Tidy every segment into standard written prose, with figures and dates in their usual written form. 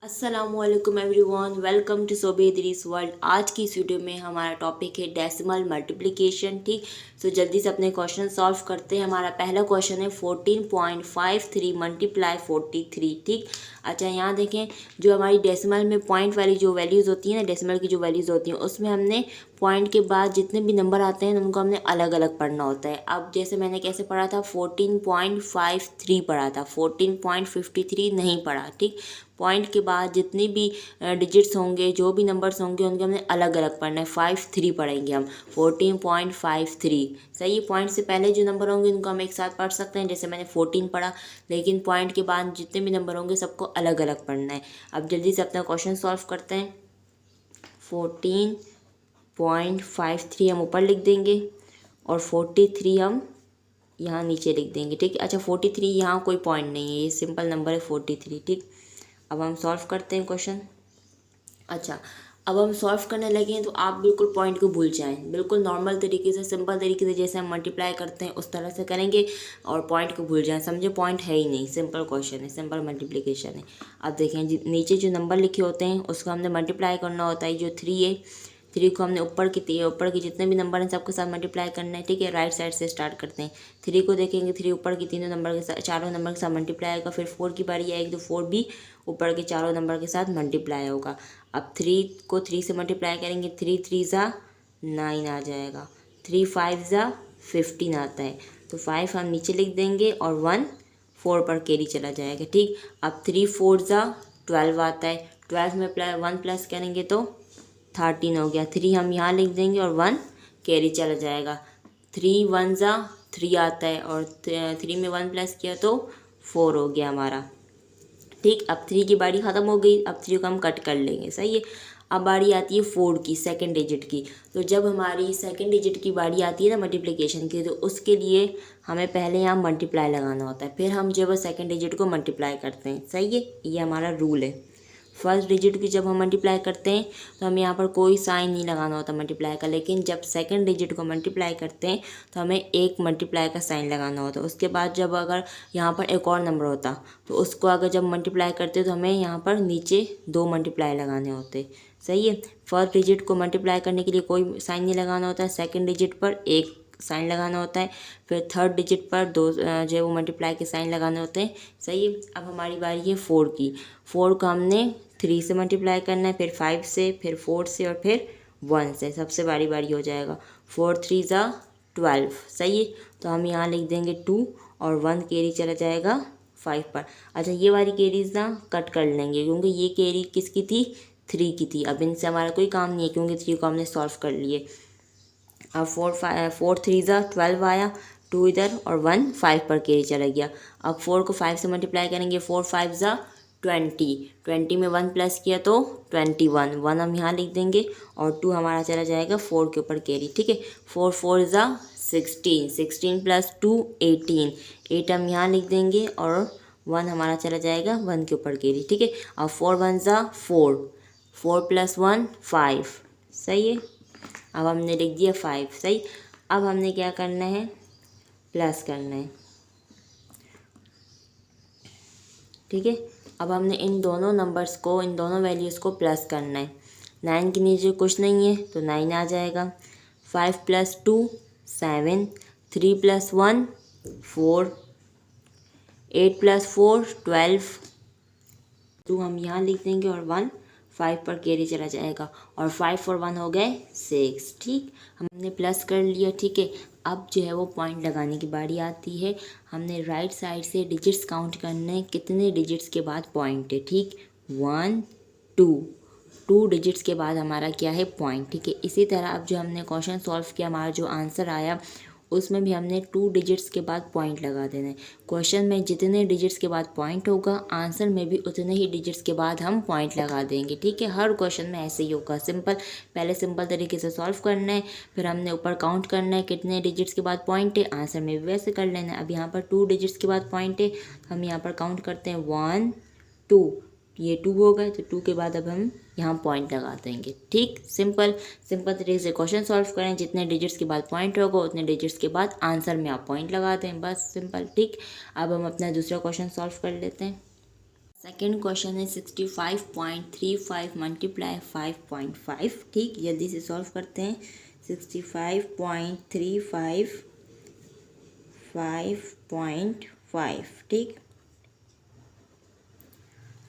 अस्सलामुअलैकुम everyone, welcome to सोबेदरीस world. आज की इस वीडियो में हमारा टॉपिक है डेसिमल मल्टीप्लिकेशन। ठीक, तो जल्दी से अपने क्वेश्चन सॉल्व करते हैं। हमारा पहला क्वेश्चन है 14.53 मल्टीप्लाई 43। ठीक, अच्छा यहाँ देखें, जो हमारी डेसिमल में पॉइंट वाली जो वैल्यूज़ होती हैं ना, डेसिमल की जो वैल्यूज़ होती हैं उसमें हमने पॉइंट के बाद जितने भी नंबर आते हैं उनको हमने अलग अलग पढ़ना होता है। अब जैसे मैंने कैसे पढ़ा था, 14.53 पढ़ा था, 14.53 नहीं पढ़ा। ठीक, पॉइंट के बाद जितनी भी डिजिट्स होंगे, जो भी नंबर्स होंगे उनके हमने अलग अलग पढ़ना है। 53 पढ़ेंगे हम, 14.53। सही, पॉइंट से पहले जो नंबर होंगे उनको हम एक साथ पढ़ सकते हैं, जैसे मैंने 14 पढ़ा, लेकिन पॉइंट के बाद जितने भी नंबर होंगे सबको अलग अलग पढ़ना है। अब जल्दी से अपना क्वेश्चन सॉल्व करते हैं। 14.53 हम ऊपर लिख देंगे और 43 हम यहाँ नीचे लिख देंगे। ठीक, अच्छा 43 यहाँ कोई पॉइंट नहीं है, ये सिंपल नंबर है 43। ठीक, अब हम सॉल्व करते हैं क्वेश्चन। अच्छा, अब हम सॉल्व करने लगे हैं तो आप बिल्कुल पॉइंट को भूल जाएं, बिल्कुल नॉर्मल तरीके से, सिंपल तरीके से जैसे हम मल्टीप्लाई करते हैं उस तरह से करेंगे और पॉइंट को भूल जाएं। समझे, पॉइंट है ही नहीं, सिंपल क्वेश्चन है, सिंपल मल्टीप्लिकेशन है। अब देखें, नीचे जो नंबर लिखे होते हैं उसको हमने मल्टीप्लाई करना होता है। जो 3 है, 3 को हमने ऊपर के जितने भी नंबर हैं सबके साथ मल्टीप्लाई करना है। ठीक है, राइट साइड से स्टार्ट करते हैं। 3 को देखेंगे, 3 ऊपर के तीनों नंबर के साथ, चारों नंबर के साथ मल्टीप्लाई आएगा। फिर 4 की बारी आएगी तो 4 भी ऊपर के चारों नंबर के साथ मल्टीप्लाई होगा। अब 3 को 3 से मल्टीप्लाई करेंगे, 3 3 ज़ा 9 आ जाएगा, 3 5 ज़ा 15 आता है, तो 5 हम नीचे लिख देंगे और 1 4 पर कैरी चला जाएगा। ठीक, अब 3 4 ज़ा 12 आता है, 12 में 1 प्लस करेंगे तो 13 हो गया। 3 हम यहाँ लिख देंगे और 1 कैरी चला जाएगा। 3 1 ज़ा 3 आता है और 3 में 1 प्लस किया तो 4 हो गया हमारा। ठीक, अब 3 की बारी ख़त्म हो गई, अब 3 को हम कट कर लेंगे। सही है, अब बारी आती है 4 की, सेकंड डिजिट की। तो जब हमारी सेकंड डिजिट की बारी आती है ना मल्टीप्लिकेशन की, तो उसके लिए हमें पहले यहाँ मल्टीप्लाई लगाना होता है, फिर हम जब सेकंड डिजिट को मल्टीप्लाई करते हैं। सही है, ये हमारा रूल है। फर्स्ट डिजिट की जब हम मल्टीप्लाई करते हैं तो हमें यहाँ पर कोई साइन नहीं लगाना होता मल्टीप्लाई का, लेकिन जब सेकंड डिजिट को मल्टीप्लाई करते हैं तो हमें एक मल्टीप्लाई का साइन लगाना होता है। उसके बाद जब अगर यहाँ पर एक और नंबर होता तो उसको अगर जब मल्टीप्लाई करते तो हमें यहाँ पर नीचे 2 मल्टीप्लाई लगाने होते। सही है, फर्स्ट डिजिट को मल्टीप्लाई करने के लिए कोई साइन नहीं लगाना होता है, सेकेंड डिजिट पर एक साइन लगाना होता है, फिर थर्ड डिजिट पर 2 जो है वो मल्टीप्लाई के साइन लगाने होते हैं। सही है, अब हमारी बारी है 4 की। 4 को हमने 3 से मल्टीप्लाई करना है, फिर 5 से, फिर 4 से और फिर 1 से, सबसे बारी बारी हो जाएगा। 4 3 ज़ा 12। सही है, तो हम यहाँ लिख देंगे 2 और 1 कैरी चला जाएगा 5 पर। अच्छा, ये वाली कैरीज ना कट कर लेंगे क्योंकि ये कैरी किसकी थी, 3 की थी। अब इनसे हमारा कोई काम नहीं है क्योंकि 3 को हमने सॉल्व कर लिए। अब 4 3 ज़ा 12 आया, 2 इधर और 1 5 पर कैरी चला गया। अब 4 को 5 से मल्टीप्लाई करेंगे, 4 5 ज़ा 20, 20 में 1 प्लस किया तो 21, 1 हम यहाँ लिख देंगे और 2 हमारा चला जाएगा 4 के ऊपर कैरी। ठीक है, 4 4 ज़ा 16, 16 प्लस 2 18, 8 हम यहाँ लिख देंगे और 1 हमारा चला जाएगा 1 के ऊपर कैरी। ठीक है, अब 4 1 ज़ा 4, 4 प्लस 1 5। सही है, अब हमने लिख दिया 5। सही, अब हमने क्या करना है, प्लस करना है। ठीक है, अब हमने इन दोनों नंबर्स को, इन दोनों वैल्यूज़ को प्लस करना है। 9 के नीचे कुछ नहीं है तो 9 आ जाएगा। 5 प्लस 2 7, 3 प्लस 1 4, 8 प्लस 4 12, 2 हम यहाँ लिख देंगे और 1 5 पर कैरी चला जाएगा और 5 और 1 हो गए 6। ठीक, हमने प्लस कर लिया। ठीक है, अब जो है वो पॉइंट लगाने की बारी आती है। हमने राइट साइड से डिजिट्स काउंट करने हैं, कितने डिजिट्स के बाद पॉइंट है। ठीक, 1 2 डिजिट्स के बाद हमारा क्या है, पॉइंट। ठीक है, इसी तरह अब जो हमने क्वेश्चन सॉल्व किया, हमारा जो आंसर आया उसमें भी हमने 2 डिजिट्स के बाद पॉइंट लगा देना है। क्वेश्चन में जितने डिजिट्स के बाद पॉइंट होगा, आंसर में भी उतने ही डिजिट्स के बाद हम पॉइंट लगा देंगे। ठीक है, हर क्वेश्चन में ऐसे ही होगा। सिंपल, पहले सिंपल तरीके से सॉल्व करना है, फिर हमने ऊपर काउंट करना है कितने डिजिट्स के बाद पॉइंट है, आंसर में भी वैसे कर लेना है। अब यहाँ पर 2 डिजिट्स के बाद पॉइंट है, हम यहाँ पर काउंट करते हैं 1 2, ये 2 हो गए तो 2 के बाद अब हम यहाँ पॉइंट लगा देंगे। ठीक, सिंपल तरीके से क्वेश्चन सॉल्व करें, जितने डिजिट्स के बाद पॉइंट होगा उतने डिजिट्स के बाद आंसर में आप पॉइंट लगा दें, बस सिंपल। ठीक, अब हम अपना दूसरा क्वेश्चन सॉल्व कर लेते हैं। सेकेंड क्वेश्चन है 65.35 मल्टीप्लाई 5.5। ठीक, जल्दी से सॉल्व करते हैं। 65.35 5.5। ठीक,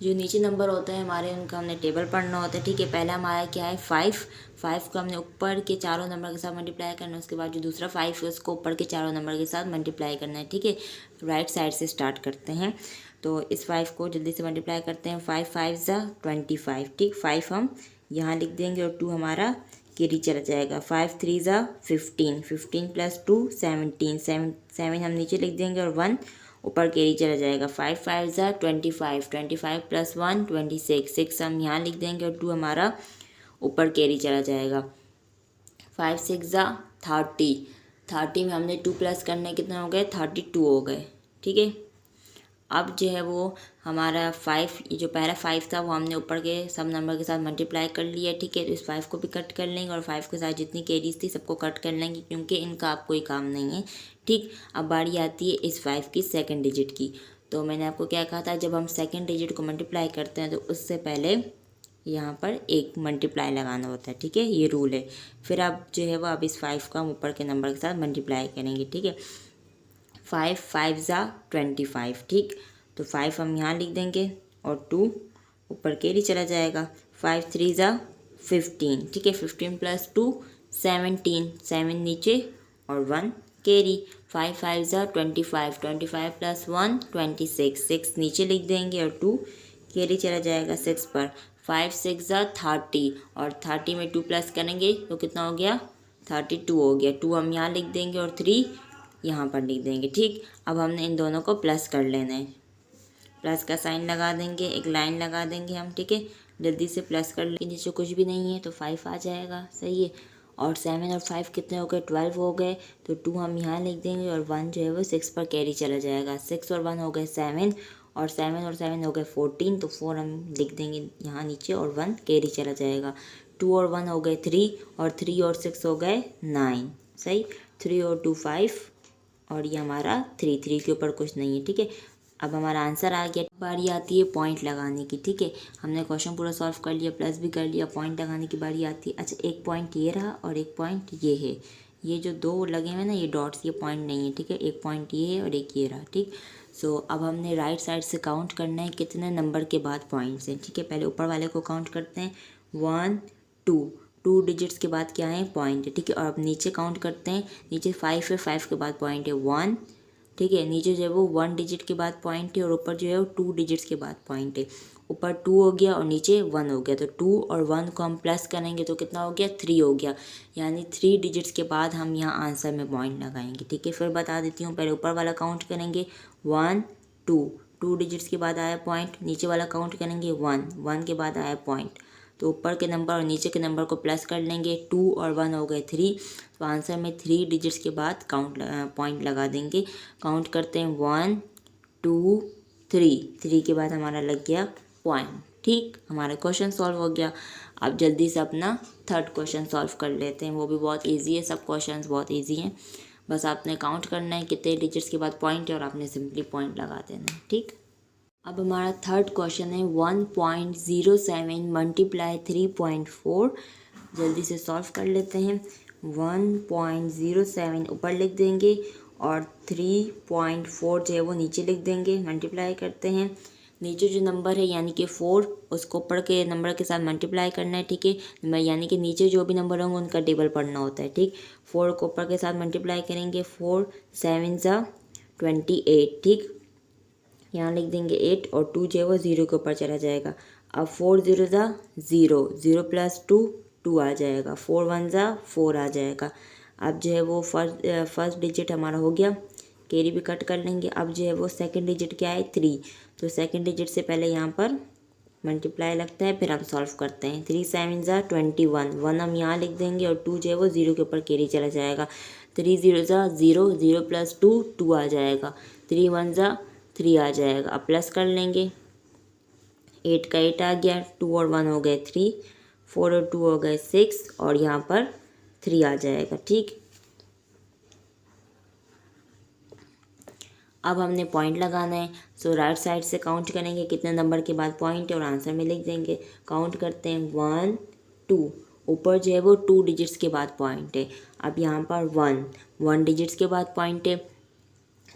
जो नीचे नंबर होते हैं हमारे उनका हमने टेबल पढ़ना होता है। ठीक है, पहला हमारा क्या है 5 को हमने ऊपर के चारों नंबर के साथ मल्टीप्लाई करना है। उसके बाद जो दूसरा 5 है उसको ऊपर के चारों नंबर के साथ मल्टीप्लाई करना है। ठीक है, राइट साइड से स्टार्ट करते हैं। तो इस 5 को जल्दी से मल्टीप्लाई करते हैं। 5 5 ज़ा 25। ठीक, 5 हम यहाँ लिख देंगे और 2 हमारा कैरी चला जाएगा। 5 3 ज़ा 15, 15 प्लस 2 17, 7 हम नीचे लिख देंगे और 1 ऊपर कैरी चला जाएगा। 5 5 ज़ा 25, 25 प्लस 1 26, 6 हम यहाँ लिख देंगे और 2 हमारा ऊपर कैरी चला जाएगा। 5 6 ज़ा 30, 30 में हमने 2 प्लस करने कितने हो गए 32 हो गए। ठीक है, अब जो है वो हमारा 5, ये जो पहला 5 था वो हमने ऊपर के सब नंबर के साथ मल्टीप्लाई कर लिया। ठीक है, तो इस 5 को भी कट कर लेंगे और 5 के साथ जितनी कैरीज थी सबको कट कर लेंगे क्योंकि इनका आप कोई काम नहीं है। ठीक, अब बारी आती है इस 5 की सेकंड डिजिट की। तो मैंने आपको क्या कहा था, जब हम सेकंड डिजिट को मल्टीप्लाई करते हैं तो उससे पहले यहाँ पर एक मल्टीप्लाई लगाना होता है। ठीक है, ये रूल है। फिर अब जो है वो अब इस 5 को हम ऊपर के नंबर के साथ मल्टीप्लाई करेंगे। ठीक है, 5 5 ज़ा 25। ठीक, तो 5 हम यहाँ लिख देंगे और 2 ऊपर कैरी चला जाएगा। 5 3 ज़ा 15। ठीक है, 15 प्लस 2 17, 7 नीचे और 1 कैरी। 5 5 ज़ा 25, 25 प्लस 1 26, 6 नीचे लिख देंगे और 2 कैरी चला जाएगा 6 पर। 5 6 ज़ा 30 और 30 में 2 प्लस करेंगे तो कितना हो गया 32 हो गया। 2 हम यहाँ लिख देंगे और 3 यहाँ पर लिख देंगे। ठीक, अब हमने इन दोनों को प्लस कर लेना है। प्लस का साइन लगा देंगे, एक लाइन लगा देंगे हम। ठीक है, जल्दी से प्लस कर लेंगे। नीचे कुछ भी नहीं है तो 5 आ जाएगा। सही है, और 7 और 5 कितने हो गए 12 हो गए। तो 2 हम यहाँ लिख देंगे और 1 जो है वो 6 पर कैरी चला जाएगा। 6 और 1 हो गए 7 और 7 हो गए 14। तो 4 हम लिख देंगे यहाँ नीचे और 1 कैरी चला जाएगा। 2 और 1 हो गए 3 और 3 और 6 हो गए 9। सही, 3 और 2 5 और ये हमारा 3 के ऊपर कुछ नहीं है। ठीक है, अब हमारा आंसर आ गया। बारी आती है पॉइंट लगाने की। ठीक है, हमने क्वेश्चन पूरा सॉल्व कर लिया, प्लस भी कर लिया, पॉइंट लगाने की बारी आती है। अच्छा, एक पॉइंट ये रहा और एक पॉइंट ये है। ये जो दो लगे हुए ना ये डॉट्स, ये पॉइंट नहीं है। ठीक है, एक पॉइंट ये है और एक ये रहा। ठीक, सो अब हमने राइट साइड से काउंट करना है कितने नंबर के बाद पॉइंट्स हैं। ठीक है, पहले ऊपर वाले को काउंट करते हैं 1 2 डिजिट्स के बाद क्या है पॉइंट है। ठीक है, और अब नीचे काउंट करते हैं। नीचे 5 है, 5 के बाद पॉइंट है 1। ठीक है, नीचे जो है वो 1 डिजिट के बाद पॉइंट है और ऊपर जो है वो 2 डिजिट्स के बाद पॉइंट है। ऊपर 2 हो गया और नीचे 1 हो गया। तो 2 और 1 को हम प्लस करेंगे तो कितना हो गया 3 हो गया। यानी 3 डिजिट्स के बाद हम यहाँ आंसर में पॉइंट लगाएंगे। ठीक है, फिर बता देती हूँ। पहले ऊपर वाला काउंट करेंगे 1 2 डिजिट्स के बाद आया पॉइंट। नीचे वाला काउंट करेंगे 1 के बाद आया पॉइंट। तो ऊपर के नंबर और नीचे के नंबर को प्लस कर लेंगे। 2 और 1 हो गए 3। तो आंसर में 3 डिजिट्स के बाद पॉइंट लगा देंगे। काउंट करते हैं 1 2 3 के बाद हमारा लग गया पॉइंट। ठीक, हमारा क्वेश्चन सॉल्व हो गया। अब जल्दी से अपना थर्ड क्वेश्चन सॉल्व कर लेते हैं। वो भी बहुत ईजी है, सब क्वेश्चन बहुत ईजी हैं। बस आपने काउंट करना है कितने डिजिट्स के बाद पॉइंट है और आपने सिंपली पॉइंट लगा देना है। ठीक, अब हमारा थर्ड क्वेश्चन है 1.07 मल्टीप्लाई 3.4। जल्दी से सॉल्व कर लेते हैं। 1.07 ऊपर लिख देंगे और 3.4 जो है वो नीचे लिख देंगे। मल्टीप्लाई करते हैं। नीचे जो नंबर है यानी कि 4 उसको ऊपर के नंबर के साथ मल्टीप्लाई करना है। ठीक है, यानी कि नीचे जो भी नंबर होंगे उनका टेबल पढ़ना होता है। ठीक, 4 को ऊपर के साथ मल्टीप्लाई करेंगे। 4 7 ज़ा 28। ठीक, यहाँ लिख देंगे 8 और 2 जो है वो 0 के ऊपर चला जाएगा। अब 4 0 ज़ा 0 प्लस 2 आ जाएगा। 4 1 ज़ा 4 आ जाएगा। अब जो है वो फर्स्ट डिजिट हमारा हो गया। कैरी भी कट कर लेंगे। अब जो है वो सेकंड डिजिट क्या है 3। तो सेकंड डिजिट से पहले यहाँ पर मल्टीप्लाई लगता है, फिर हम सॉल्व करते हैं। 3 7 ज़ा 21, 1 हम यहाँ लिख देंगे और 2 जो है वो 0 के ऊपर कैरी चला जाएगा। 3 0 ज़ा 0 प्लस 2 आ जाएगा। 3 1 ज़ा 3 आ जाएगा। अब प्लस कर लेंगे। 8 का 8 आ गया। 2 और 1 हो गए 3, 4 और 2 हो गए 6 और यहाँ पर 3 आ जाएगा। ठीक, अब हमने पॉइंट लगाना है। सो राइट साइड से काउंट करेंगे कितने नंबर के बाद पॉइंट है और आंसर में लिख देंगे। काउंट करते हैं 1 2, ऊपर जो है वो 2 डिजिट्स के बाद पॉइंट है। अब यहाँ पर 1 डिजिट्स के बाद पॉइंट है,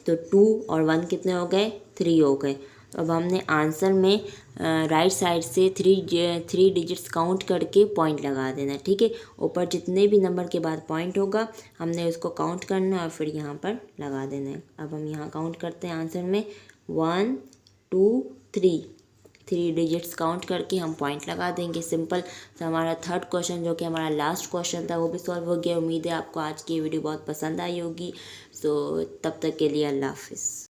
तो 2 और 1 कितने हो गए, 3 हो गए। तो अब हमने आंसर में राइट साइड से 3 डिजिट्स काउंट करके पॉइंट लगा देना है, ठीक है। ऊपर जितने भी नंबर के बाद पॉइंट होगा हमने उसको काउंट करना है और फिर यहाँ पर लगा देना है। अब हम यहाँ काउंट करते हैं आंसर में 1 2 3 डिजिट्स काउंट करके हम पॉइंट लगा देंगे। सिंपल। तो हमारा थर्ड क्वेश्चन जो कि हमारा लास्ट क्वेश्चन था वो भी सॉल्व हो गया। उम्मीद है आपको आज की वीडियो बहुत पसंद आई होगी। सो तब तक के लिए अल्लाह हाफिज़।